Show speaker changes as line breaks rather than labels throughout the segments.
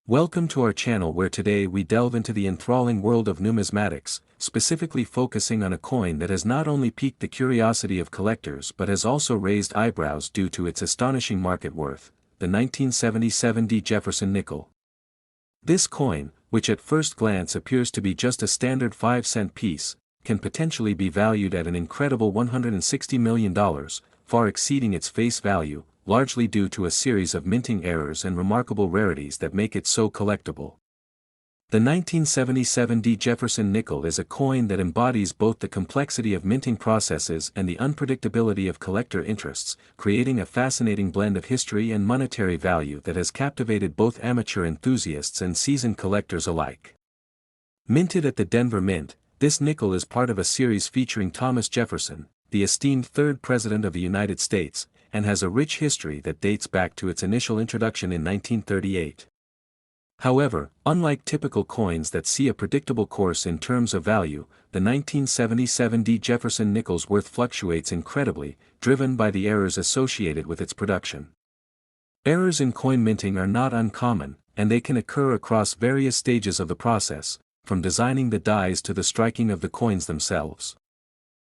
Welcome to our channel where today we delve into the enthralling world of numismatics, specifically focusing on a coin that has not only piqued the curiosity of collectors but has also raised eyebrows due to its astonishing market worth, the 1977 Jefferson nickel. This coin, which at first glance appears to be just a standard 5-cent piece, can potentially be valued at an incredible $160 million, far exceeding its face value, largely due to a series of minting errors and remarkable rarities that make it so collectible. The 1977 Jefferson nickel is a coin that embodies both the complexity of minting processes and the unpredictability of collector interests, creating a fascinating blend of history and monetary value that has captivated both amateur enthusiasts and seasoned collectors alike. Minted at the Denver Mint, this nickel is part of a series featuring Thomas Jefferson, the esteemed third President of the United States, and has a rich history that dates back to its initial introduction in 1938. However, unlike typical coins that see a predictable course in terms of value, the 1977 Jefferson nickel's worth fluctuates incredibly, driven by the errors associated with its production. Errors in coin minting are not uncommon, and they can occur across various stages of the process, from designing the dies to the striking of the coins themselves.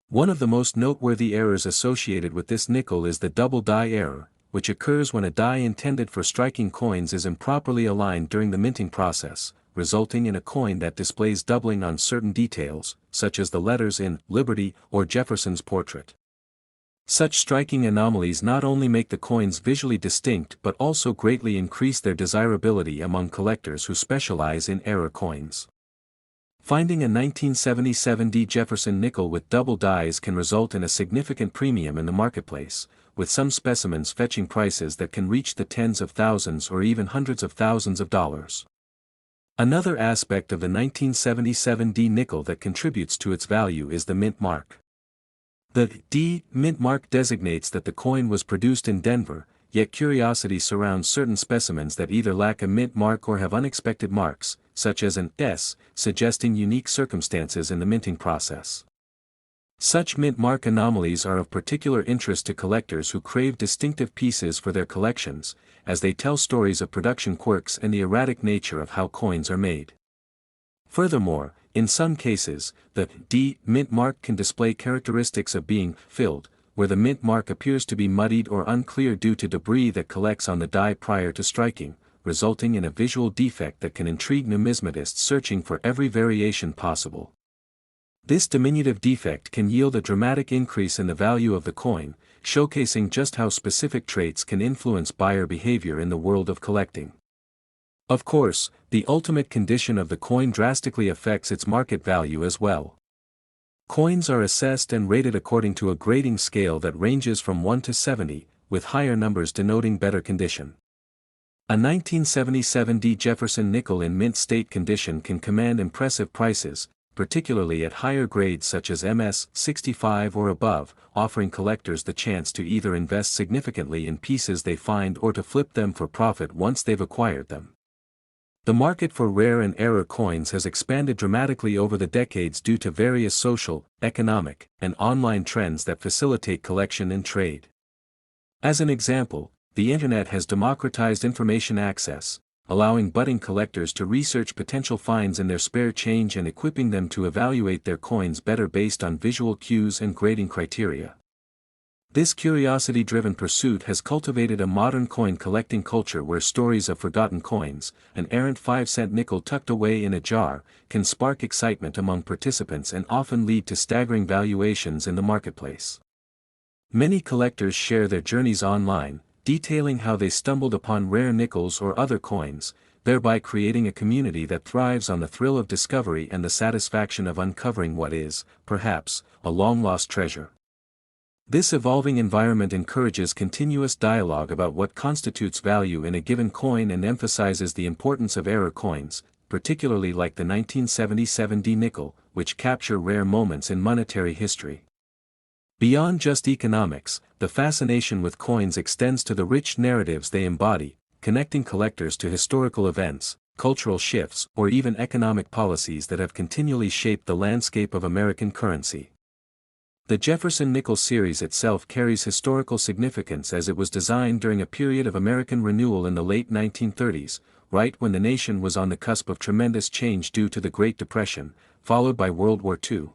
One of the most noteworthy errors associated with this nickel is the double die error, which occurs when a die intended for striking coins is improperly aligned during the minting process, resulting in a coin that displays doubling on certain details, such as the letters in Liberty or Jefferson's portrait. Such striking anomalies not only make the coins visually distinct but also greatly increase their desirability among collectors who specialize in error coins. Finding a 1977 Jefferson nickel with double dies can result in a significant premium in the marketplace, with some specimens fetching prices that can reach the tens of thousands or even hundreds of thousands of dollars. Another aspect of the 1977 nickel that contributes to its value is the mint mark. The D mint mark designates that the coin was produced in Denver, yet curiosity surrounds certain specimens that either lack a mint mark or have unexpected marks, such as an S, suggesting unique circumstances in the minting process. Such mint mark anomalies are of particular interest to collectors who crave distinctive pieces for their collections, as they tell stories of production quirks and the erratic nature of how coins are made. Furthermore, in some cases, the D mint mark can display characteristics of being filled, where the mint mark appears to be muddied or unclear due to debris that collects on the die prior to striking, resulting in a visual defect that can intrigue numismatists searching for every variation possible. This diminutive defect can yield a dramatic increase in the value of the coin, showcasing just how specific traits can influence buyer behavior in the world of collecting. Of course, the ultimate condition of the coin drastically affects its market value as well. Coins are assessed and rated according to a grading scale that ranges from 1 to 70, with higher numbers denoting better condition. A 1977 Jefferson nickel in mint state condition can command impressive prices, particularly at higher grades such as MS 65 or above, offering collectors the chance to either invest significantly in pieces they find or to flip them for profit once they've acquired them. The market for rare and error coins has expanded dramatically over the decades due to various social, economic, and online trends that facilitate collection and trade. As an example, the internet has democratized information access, allowing budding collectors to research potential finds in their spare change and equipping them to evaluate their coins better based on visual cues and grading criteria. This curiosity-driven pursuit has cultivated a modern coin collecting culture where stories of forgotten coins, an errant 5-cent nickel tucked away in a jar, can spark excitement among participants and often lead to staggering valuations in the marketplace. Many collectors share their journeys online, detailing how they stumbled upon rare nickels or other coins, thereby creating a community that thrives on the thrill of discovery and the satisfaction of uncovering what is, perhaps, a long-lost treasure. This evolving environment encourages continuous dialogue about what constitutes value in a given coin and emphasizes the importance of error coins, particularly like the 1977 nickel, which capture rare moments in monetary history. Beyond just economics, the fascination with coins extends to the rich narratives they embody, connecting collectors to historical events, cultural shifts, or even economic policies that have continually shaped the landscape of American currency. The Jefferson nickel series itself carries historical significance as it was designed during a period of American renewal in the late 1930s, right when the nation was on the cusp of tremendous change due to the Great Depression, followed by World War II.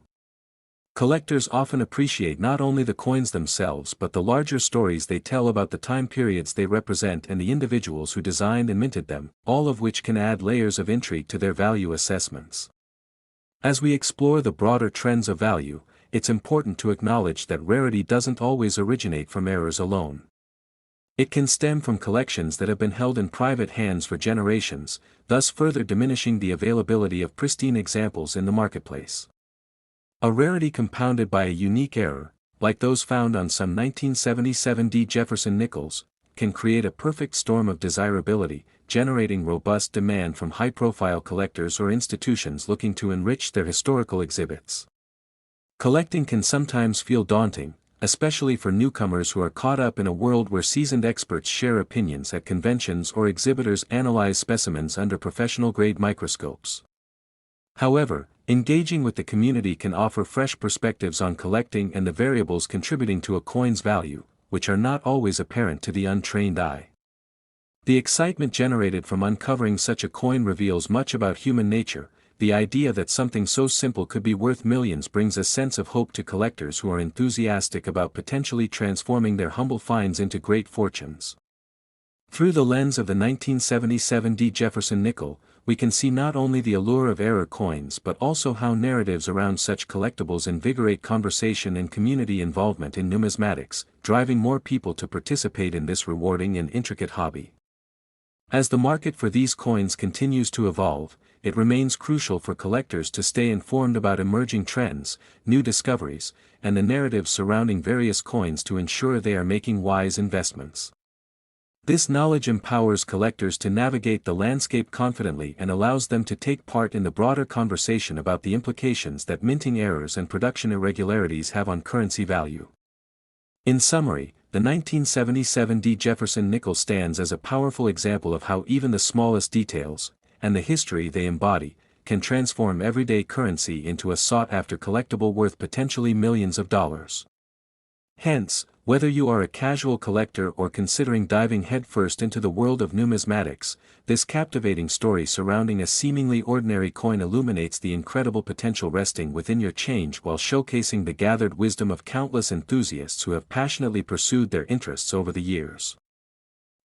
Collectors often appreciate not only the coins themselves but the larger stories they tell about the time periods they represent and the individuals who designed and minted them, all of which can add layers of intrigue to their value assessments. As we explore the broader trends of value, it's important to acknowledge that rarity doesn't always originate from errors alone. It can stem from collections that have been held in private hands for generations, thus further diminishing the availability of pristine examples in the marketplace. A rarity compounded by a unique error, like those found on some 1977 Jefferson nickels, can create a perfect storm of desirability, generating robust demand from high-profile collectors or institutions looking to enrich their historical exhibits. Collecting can sometimes feel daunting, especially for newcomers who are caught up in a world where seasoned experts share opinions at conventions or exhibitors analyze specimens under professional-grade microscopes. However, engaging with the community can offer fresh perspectives on collecting and the variables contributing to a coin's value, which are not always apparent to the untrained eye. The excitement generated from uncovering such a coin reveals much about human nature. The idea that something so simple could be worth millions brings a sense of hope to collectors who are enthusiastic about potentially transforming their humble finds into great fortunes. Through the lens of the 1977 Jefferson nickel, we can see not only the allure of error coins but also how narratives around such collectibles invigorate conversation and community involvement in numismatics, driving more people to participate in this rewarding and intricate hobby. As the market for these coins continues to evolve, it remains crucial for collectors to stay informed about emerging trends, new discoveries, and the narratives surrounding various coins to ensure they are making wise investments. This knowledge empowers collectors to navigate the landscape confidently and allows them to take part in the broader conversation about the implications that minting errors and production irregularities have on currency value. In summary, the 1977 Jefferson nickel stands as a powerful example of how even the smallest details, and the history they embody, can transform everyday currency into a sought-after collectible worth potentially millions of dollars. Hence, whether you are a casual collector or considering diving headfirst into the world of numismatics, this captivating story surrounding a seemingly ordinary coin illuminates the incredible potential resting within your change while showcasing the gathered wisdom of countless enthusiasts who have passionately pursued their interests over the years.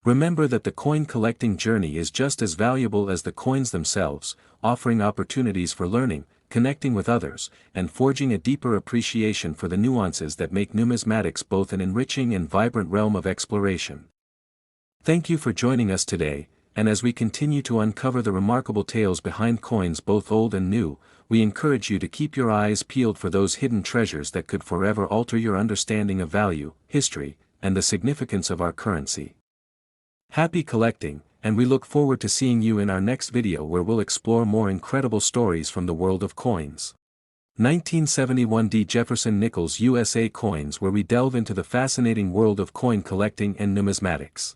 Remember that the coin collecting journey is just as valuable as the coins themselves, offering opportunities for learning, connecting with others, and forging a deeper appreciation for the nuances that make numismatics both an enriching and vibrant realm of exploration. Thank you for joining us today, and as we continue to uncover the remarkable tales behind coins both old and new, we encourage you to keep your eyes peeled for those hidden treasures that could forever alter your understanding of value, history, and the significance of our currency. Happy collecting, and we look forward to seeing you in our next video where we'll explore more incredible stories from the world of coins. 1971 Jefferson nickels USA coins, where we delve into the fascinating world of coin collecting and numismatics.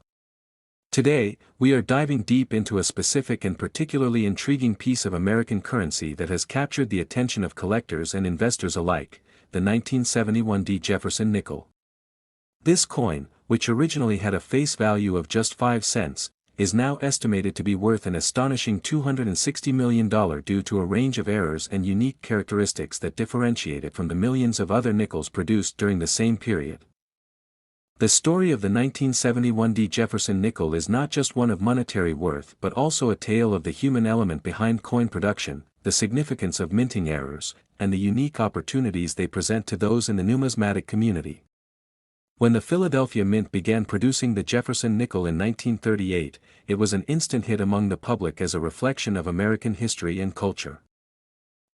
Today, we are diving deep into a specific and particularly intriguing piece of American currency that has captured the attention of collectors and investors alike, the 1971 Jefferson nickel. This coin, which originally had a face value of just 5 cents, is now estimated to be worth an astonishing $260 million due to a range of errors and unique characteristics that differentiate it from the millions of other nickels produced during the same period. The story of the 1971 Jefferson nickel is not just one of monetary worth but also a tale of the human element behind coin production, the significance of minting errors, and the unique opportunities they present to those in the numismatic community. When the Philadelphia Mint began producing the Jefferson nickel in 1938, it was an instant hit among the public as a reflection of American history and culture.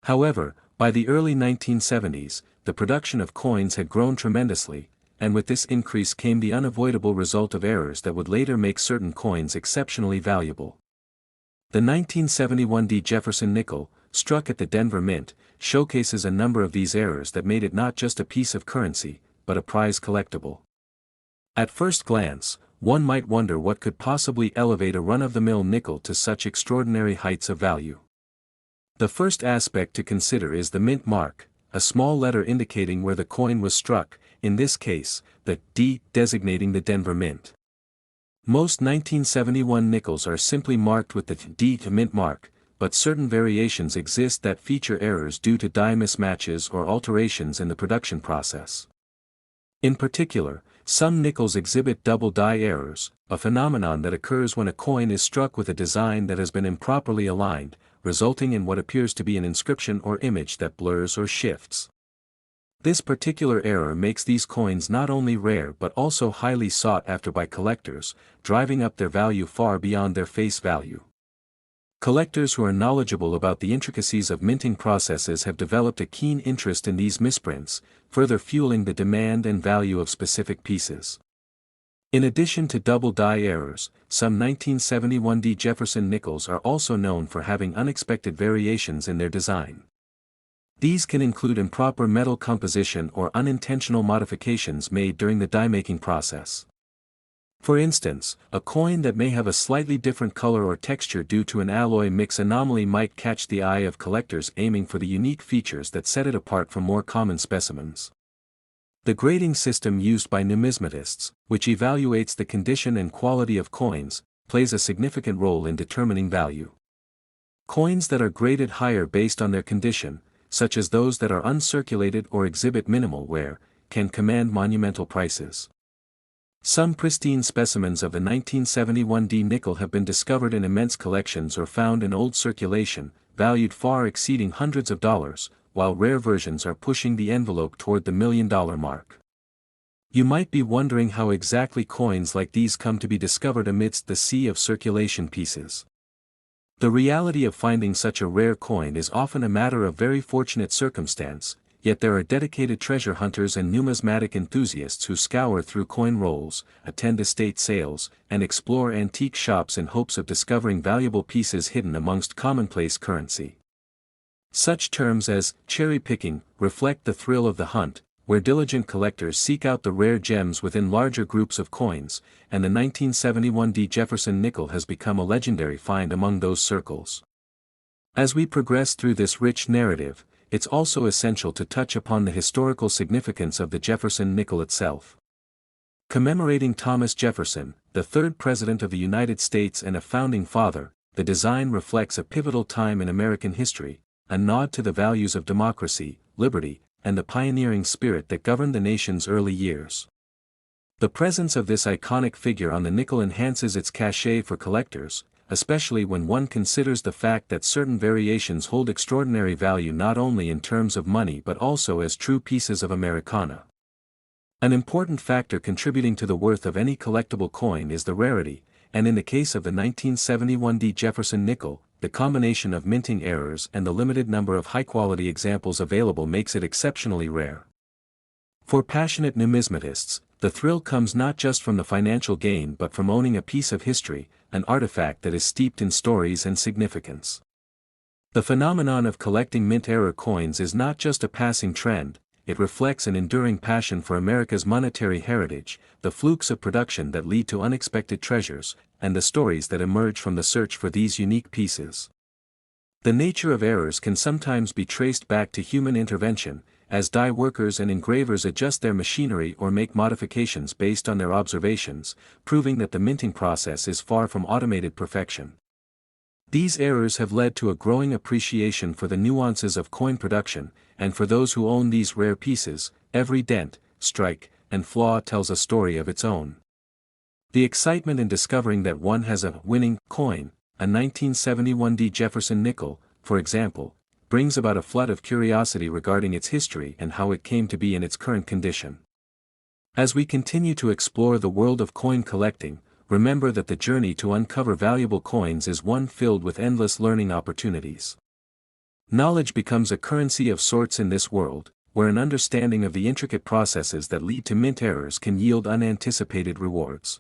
However, by the early 1970s, the production of coins had grown tremendously, and with this increase came the unavoidable result of errors that would later make certain coins exceptionally valuable. The 1971 Jefferson nickel, struck at the Denver Mint, showcases a number of these errors that made it not just a piece of currency, but a prize collectible. At first glance, one might wonder what could possibly elevate a run-of-the-mill nickel to such extraordinary heights of value. The first aspect to consider is the mint mark, a small letter indicating where the coin was struck, in this case, the D designating the Denver Mint. Most 1971 nickels are simply marked with the D to mint mark, but certain variations exist that feature errors due to die mismatches or alterations in the production process. In particular, some nickels exhibit double die errors, a phenomenon that occurs when a coin is struck with a design that has been improperly aligned, resulting in what appears to be an inscription or image that blurs or shifts. This particular error makes these coins not only rare but also highly sought after by collectors, driving up their value far beyond their face value. Collectors who are knowledgeable about the intricacies of minting processes have developed a keen interest in these misprints, further fueling the demand and value of specific pieces. In addition to double die errors, some 1971 Jefferson nickels are also known for having unexpected variations in their design. These can include improper metal composition or unintentional modifications made during the die-making process. For instance, a coin that may have a slightly different color or texture due to an alloy mix anomaly might catch the eye of collectors aiming for the unique features that set it apart from more common specimens. The grading system used by numismatists, which evaluates the condition and quality of coins, plays a significant role in determining value. Coins that are graded higher based on their condition, such as those that are uncirculated or exhibit minimal wear, can command monumental prices. Some pristine specimens of the 1971 nickel have been discovered in immense collections or found in old circulation, valued far exceeding hundreds of dollars, while rare versions are pushing the envelope toward the $1 million mark. You might be wondering how exactly coins like these come to be discovered amidst the sea of circulation pieces. The reality of finding such a rare coin is often a matter of very fortunate circumstance, yet there are dedicated treasure hunters and numismatic enthusiasts who scour through coin rolls, attend estate sales, and explore antique shops in hopes of discovering valuable pieces hidden amongst commonplace currency. Such terms as cherry-picking reflect the thrill of the hunt, where diligent collectors seek out the rare gems within larger groups of coins, and the 1971 Jefferson nickel has become a legendary find among those circles. As we progress through this rich narrative, it's also essential to touch upon the historical significance of the Jefferson nickel itself. Commemorating Thomas Jefferson, the third President of the United States and a founding father, the design reflects a pivotal time in American history, a nod to the values of democracy, liberty, and the pioneering spirit that governed the nation's early years. The presence of this iconic figure on the nickel enhances its cachet for collectors, especially when one considers the fact that certain variations hold extraordinary value not only in terms of money but also as true pieces of Americana. An important factor contributing to the worth of any collectible coin is the rarity, and in the case of the 1971 Jefferson nickel, the combination of minting errors and the limited number of high-quality examples available makes it exceptionally rare. For passionate numismatists, the thrill comes not just from the financial gain but from owning a piece of history, an artifact that is steeped in stories and significance. The phenomenon of collecting mint error coins is not just a passing trend, it reflects an enduring passion for America's monetary heritage, the flukes of production that lead to unexpected treasures, and the stories that emerge from the search for these unique pieces. The nature of errors can sometimes be traced back to human intervention, as die workers and engravers adjust their machinery or make modifications based on their observations, proving that the minting process is far from automated perfection. These errors have led to a growing appreciation for the nuances of coin production, and for those who own these rare pieces, every dent, strike, and flaw tells a story of its own. The excitement in discovering that one has a winning coin, a 1971 Jefferson nickel, for example, brings about a flood of curiosity regarding its history and how it came to be in its current condition. As we continue to explore the world of coin collecting, remember that the journey to uncover valuable coins is one filled with endless learning opportunities. Knowledge becomes a currency of sorts in this world, where an understanding of the intricate processes that lead to mint errors can yield unanticipated rewards.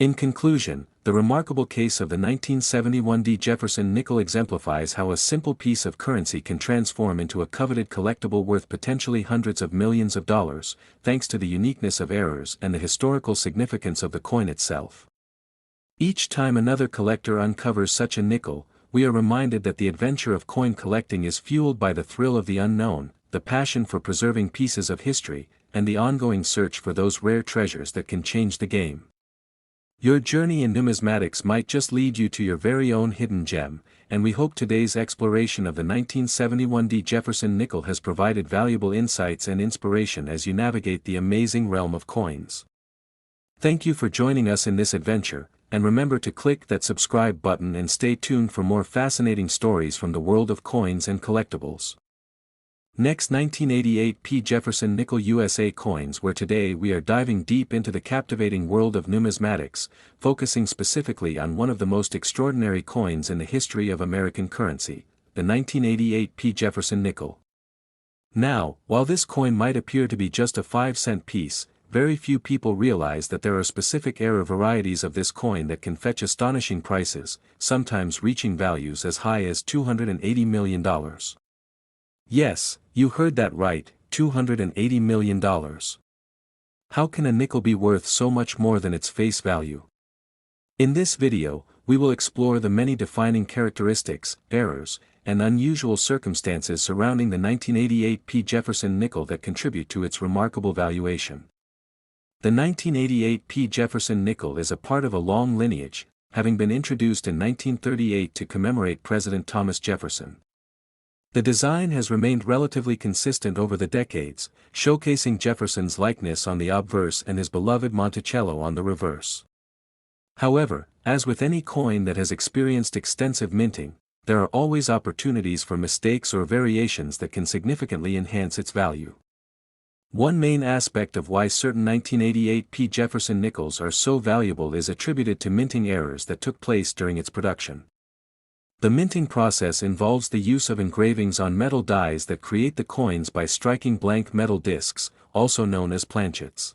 In conclusion, the remarkable case of the 1971 Jefferson nickel exemplifies how a simple piece of currency can transform into a coveted collectible worth potentially hundreds of millions of dollars, thanks to the uniqueness of errors and the historical significance of the coin itself. Each time another collector uncovers such a nickel, we are reminded that the adventure of coin collecting is fueled by the thrill of the unknown, the passion for preserving pieces of history, and the ongoing search for those rare treasures that can change the game. Your journey in numismatics might just lead you to your very own hidden gem, and we hope today's exploration of the 1971 Jefferson nickel has provided valuable insights and inspiration as you navigate the amazing realm of coins. Thank you for joining us in this adventure, and remember to click that subscribe button and stay tuned for more fascinating stories from the world of coins and collectibles. Next, 1988 P. Jefferson Nickel USA coins, where today we are diving deep into the captivating world of numismatics, focusing specifically on one of the most extraordinary coins in the history of American currency, the 1988 P. Jefferson nickel. Now, while this coin might appear to be just a 5-cent piece, very few people realize that there are specific era varieties of this coin that can fetch astonishing prices, sometimes reaching values as high as $280 million. Yes, you heard that right, $280 million. How can a nickel be worth so much more than its face value? In this video, we will explore the many defining characteristics, errors, and unusual circumstances surrounding the 1988 P. Jefferson nickel that contribute to its remarkable valuation. The 1988 P. Jefferson nickel is a part of a long lineage, having been introduced in 1938 to commemorate President Thomas Jefferson. The design has remained relatively consistent over the decades, showcasing Jefferson's likeness on the obverse and his beloved Monticello on the reverse. However, as with any coin that has experienced extensive minting, there are always opportunities for mistakes or variations that can significantly enhance its value. One main aspect of why certain 1988 P. Jefferson nickels are so valuable is attributed to minting errors that took place during its production. The minting process involves the use of engravings on metal dies that create the coins by striking blank metal discs, also known as planchets.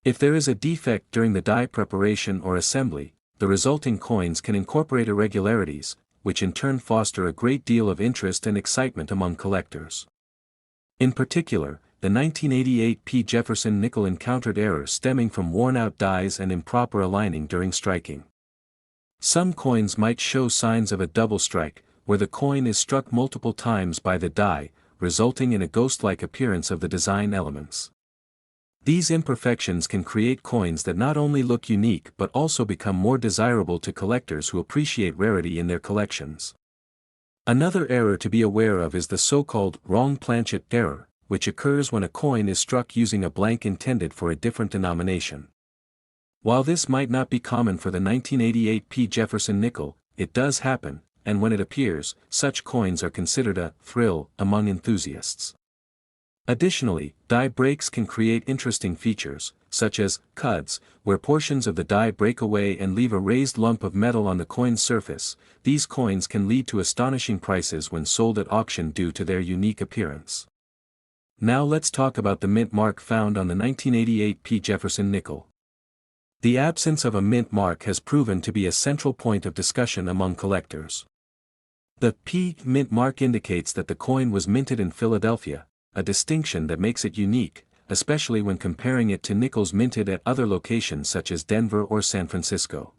If there is a defect during the die preparation or assembly, the resulting coins can incorporate irregularities, which in turn foster a great deal of interest and excitement among collectors. In particular, the 1988 P. Jefferson nickel encountered errors stemming from worn-out dies and improper aligning during striking. Some coins might show signs of a double strike, where the coin is struck multiple times by the die, resulting in a ghost-like appearance of the design elements. These imperfections can create coins that not only look unique but also become more desirable to collectors who appreciate rarity in their collections. Another error to be aware of is the so-called wrong planchet error, which occurs when a coin is struck using a blank intended for a different denomination. While this might not be common for the 1988 P. Jefferson nickel, it does happen, and when it appears, such coins are considered a thrill among enthusiasts. Additionally, die breaks can create interesting features, such as cuds, where portions of the die break away and leave a raised lump of metal on the coin's surface. These coins can lead to astonishing prices when sold at auction due to their unique appearance. Now let's talk about the mint mark found on the 1988 P. Jefferson nickel. The absence of a mint mark has proven to be a central point of discussion among collectors. The P mint mark indicates that the coin was minted in Philadelphia, a distinction that makes it unique, especially when comparing it to nickels minted at other locations such as Denver or San Francisco.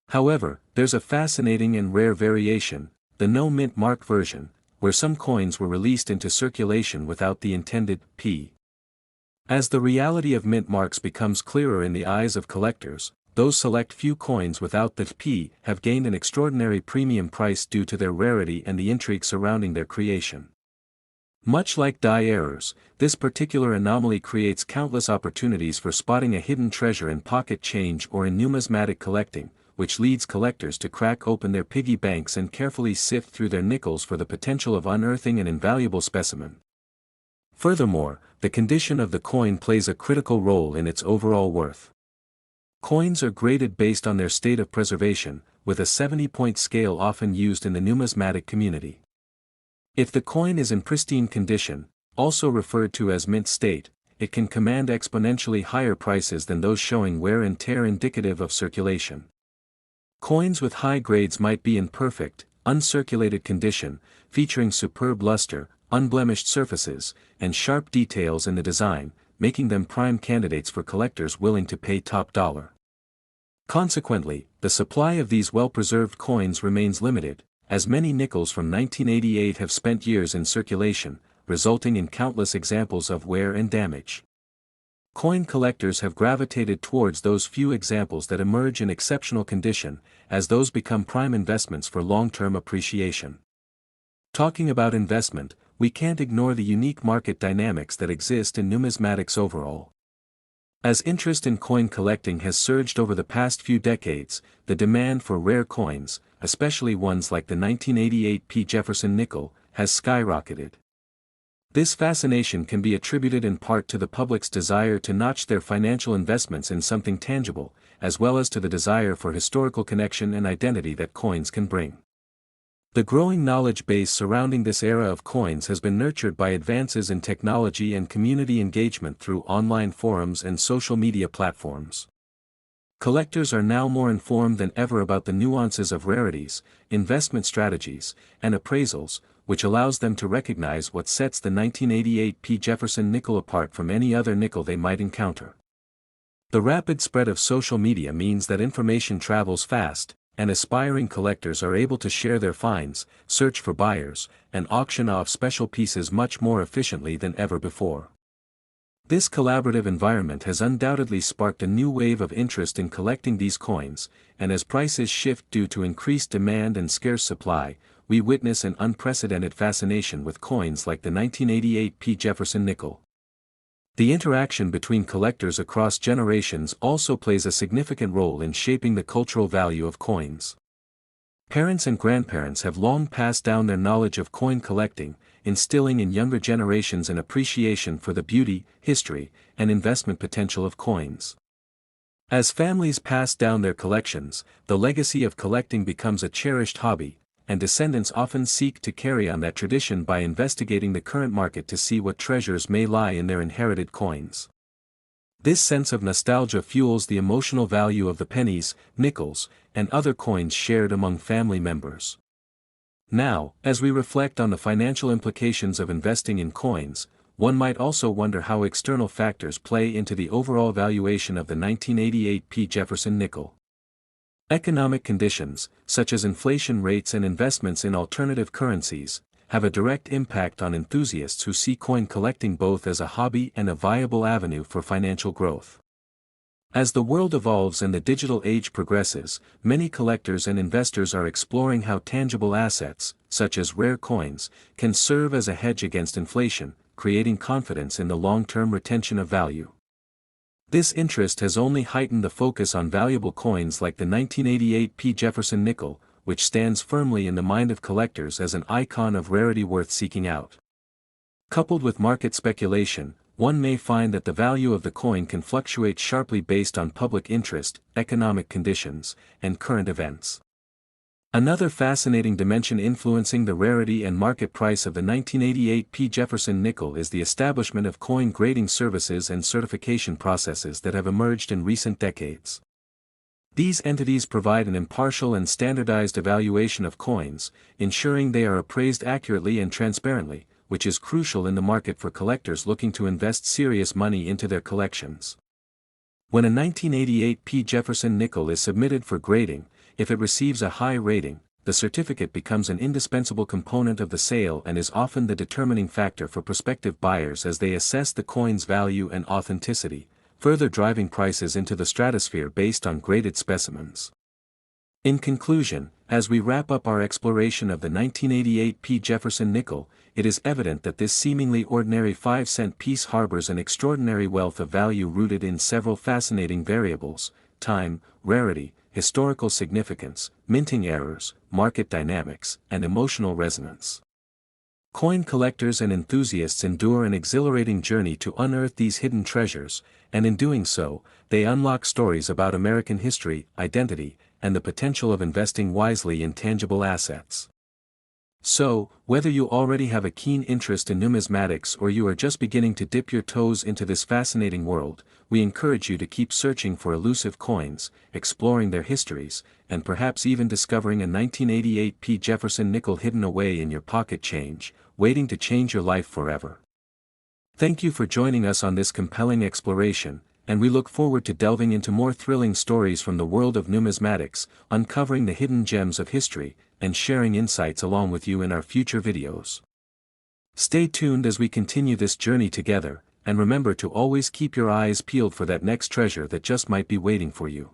However, there's a fascinating and rare variation, the no mint mark version, where some coins were released into circulation without the intended P. As the reality of mint marks becomes clearer in the eyes of collectors, those select few coins without the P have gained an extraordinary premium price due to their rarity and the intrigue surrounding their creation. Much like die errors, this particular anomaly creates countless opportunities for spotting a hidden treasure in pocket change or in numismatic collecting, which leads collectors to crack open their piggy banks and carefully sift through their nickels for the potential of unearthing an invaluable specimen. Furthermore, the condition of the coin plays a critical role in its overall worth. Coins are graded based on their state of preservation, with a 70-point scale often used in the numismatic community. If the coin is in pristine condition, also referred to as mint state, it can command exponentially higher prices than those showing wear and tear indicative of circulation. Coins with high grades might be in perfect, uncirculated condition, featuring superb luster, unblemished surfaces, and sharp details in the design, making them prime candidates for collectors willing to pay top dollar. Consequently, the supply of these well-preserved coins remains limited, as many nickels from 1988 have spent years in circulation, resulting in countless examples of wear and damage. Coin collectors have gravitated towards those few examples that emerge in exceptional condition, as those become prime investments for long-term appreciation. Talking about investment, we can't ignore the unique market dynamics that exist in numismatics overall. As interest in coin collecting has surged over the past few decades, the demand for rare coins, especially ones like the 1988 Jefferson nickel, has skyrocketed. This fascination can be attributed in part to the public's desire to notch their financial investments in something tangible, as well as to the desire for historical connection and identity that coins can bring. The growing knowledge base surrounding this era of coins has been nurtured by advances in technology and community engagement through online forums and social media platforms. Collectors are now more informed than ever about the nuances of rarities, investment strategies, and appraisals, which allows them to recognize what sets the 1988 Jefferson nickel apart from any other nickel they might encounter. The rapid spread of social media means that information travels fast, and aspiring collectors are able to share their finds, search for buyers, and auction off special pieces much more efficiently than ever before. This collaborative environment has undoubtedly sparked a new wave of interest in collecting these coins, and as prices shift due to increased demand and scarce supply, we witness an unprecedented fascination with coins like the 1988 Jefferson nickel. The interaction between collectors across generations also plays a significant role in shaping the cultural value of coins. Parents and grandparents have long passed down their knowledge of coin collecting, instilling in younger generations an appreciation for the beauty, history, and investment potential of coins. As families pass down their collections, the legacy of collecting becomes a cherished hobby, and descendants often seek to carry on that tradition by investigating the current market to see what treasures may lie in their inherited coins. This sense of nostalgia fuels the emotional value of the pennies, nickels, and other coins shared among family members. Now, as we reflect on the financial implications of investing in coins, one might also wonder how external factors play into the overall valuation of the 1988 Jefferson nickel. Economic conditions, such as inflation rates and investments in alternative currencies, have a direct impact on enthusiasts who see coin collecting both as a hobby and a viable avenue for financial growth. As the world evolves and the digital age progresses, many collectors and investors are exploring how tangible assets, such as rare coins, can serve as a hedge against inflation, creating confidence in the long-term retention of value. This interest has only heightened the focus on valuable coins like the 1988 Jefferson nickel, which stands firmly in the mind of collectors as an icon of rarity worth seeking out. Coupled with market speculation, one may find that the value of the coin can fluctuate sharply based on public interest, economic conditions, and current events. Another fascinating dimension influencing the rarity and market price of the 1988 Jefferson nickel is the establishment of coin grading services and certification processes that have emerged in recent decades. These entities provide an impartial and standardized evaluation of coins, ensuring they are appraised accurately and transparently, which is crucial in the market for collectors looking to invest serious money into their collections. When a 1988 Jefferson nickel is submitted for grading, if it receives a high rating, the certificate becomes an indispensable component of the sale and is often the determining factor for prospective buyers as they assess the coin's value and authenticity, further driving prices into the stratosphere based on graded specimens. In conclusion, as we wrap up our exploration of the 1988 Jefferson nickel, it is evident that this seemingly ordinary 5-cent piece harbors an extraordinary wealth of value rooted in several fascinating variables: time, rarity, historical significance, minting errors, market dynamics, and emotional resonance. Coin collectors and enthusiasts endure an exhilarating journey to unearth these hidden treasures, and in doing so, they unlock stories about American history, identity, and the potential of investing wisely in tangible assets. So, whether you already have a keen interest in numismatics or you are just beginning to dip your toes into this fascinating world, we encourage you to keep searching for elusive coins, exploring their histories, and perhaps even discovering a 1988 Jefferson nickel hidden away in your pocket change, waiting to change your life forever. Thank you for joining us on this compelling exploration, and we look forward to delving into more thrilling stories from the world of numismatics, uncovering the hidden gems of history, and sharing insights along with you in our future videos. Stay tuned as we continue this journey together, and remember to always keep your eyes peeled for that next treasure that just might be waiting for you.